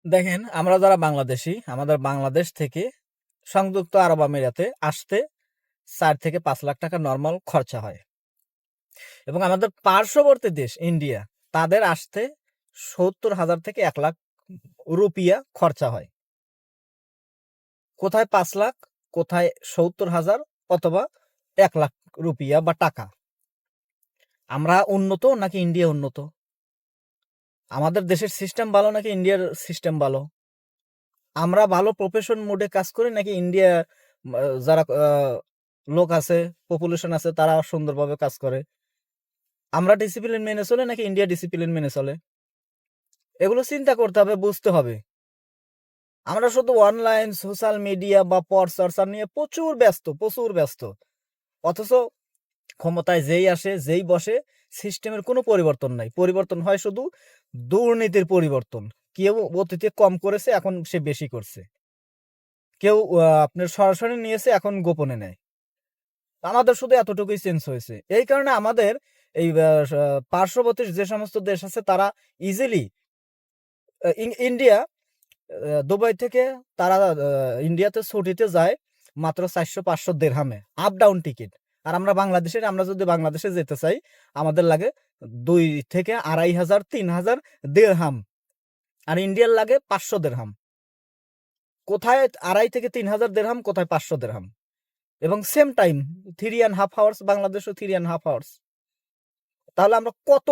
দেখেন, আমরা যারা বাংলাদেশী, আমাদের বাংলাদেশ থেকে সংযুক্ত আরব আমিরাতে আসতে ৪ থেকে ৫ লাখ টাকা নরমাল খরচা হয়। এবং আমাদের পার্শ্ববর্তী দেশ ইন্ডিয়া, তাদের আসতে ৭০,০০০ থেকে ১ লাখ রুপিয়া খরচা হয়। কোথায় ৫ লাখ, কোথায় ৭০,০০০ অথবা ১ লাখ রুপিয়া বা টাকা। আমরা উন্নত নাকি ইন্ডিয়া উন্নত? আমাদের দেশের সিস্টেম ভালো নাকি ইন্ডিয়ার সিস্টেম ভালো? আমরা ভালো প্রফেশন মোডে কাজ করি নাকি ইন্ডিয়া যারা লোক আছে, পপুলেশন আছে, তারা সুন্দরভাবে কাজ করে? আমরা ডিসিপ্লিন মেনে চলে নাকি ইন্ডিয়া ডিসিপ্লিন মেনে চলে? এগুলো চিন্তা করতে হবে, বুঝতে হবে। আমরা শুধু অনলাইন, সোশ্যাল মিডিয়া বা চর্চা নিয়ে প্রচুর ব্যস্ত। অথচ ক্ষমতায় যেই আসে, যেই বসে, সিস্টেমের কোনো পরিবর্তন নাই। পরিবর্তন হয় শুধু দুর্নীতির পরিবর্তন। কেউ অতীতে কম করেছে, এখন সে বেশি করছে। কেউ আপনার সরাসরি নিয়েছে, এখন গোপনে নেয়। আমাদের শুধু এতটুকুই চেঞ্জ হয়েছে। এই কারণে আমাদের এই পার্শ্ববর্তী যে সমস্ত দেশ আছে, তারা ইজিলি ইন্ডিয়া, দুবাই থেকে তারা ইন্ডিয়াতে ছুটিতে যায় মাত্র ৪০০-৫০০ দিরহামে, আপ ডাউন টিকিট। আর আমরা আমরা যদি বাংলাদেশে যেতে চাই, আমাদের লাগে ২ থেকে ২,৫০০, ৩,০০০ দিরহাম। আর ইন্ডিয়ার লাগে ৫০০ দিরহাম। কোথায় ২,৫০০ থেকে ৩,০০০ দিরহাম, কোথায় ৫০০ দিরহাম। এবং সেম টাইম 3.5 আওয়ার্স, বাংলাদেশও 3.5 আওয়ার্স। তাহলে আমরা কত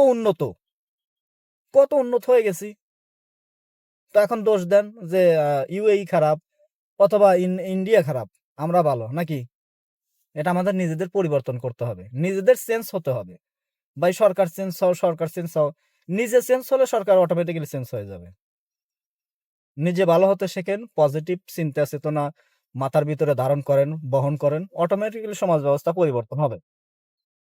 উন্নত হয়ে গেছি। তো এখন দোষ দেন যে ইউএই খারাপ অথবা ইন্ডিয়া খারাপ, আমরা ভালো নাকি? এটা আমাদের নিজেদের পরিবর্তন করতে হবে, নিজেদের চেঞ্জ হতে হবে। ভাই, সরকার চেঞ্জ হও। নিজে চেঞ্জ হলে সরকার অটোমেটিক্যালি চেঞ্জ হয়ে যাবে। নিজে ভালো হতে শেখেন, পজিটিভ চিন্তা চেতনা মাথার ভিতরে ধারণ করেন, বহন করেন, অটোমেটিক্যালি সমাজ ব্যবস্থা পরিবর্তন হবে।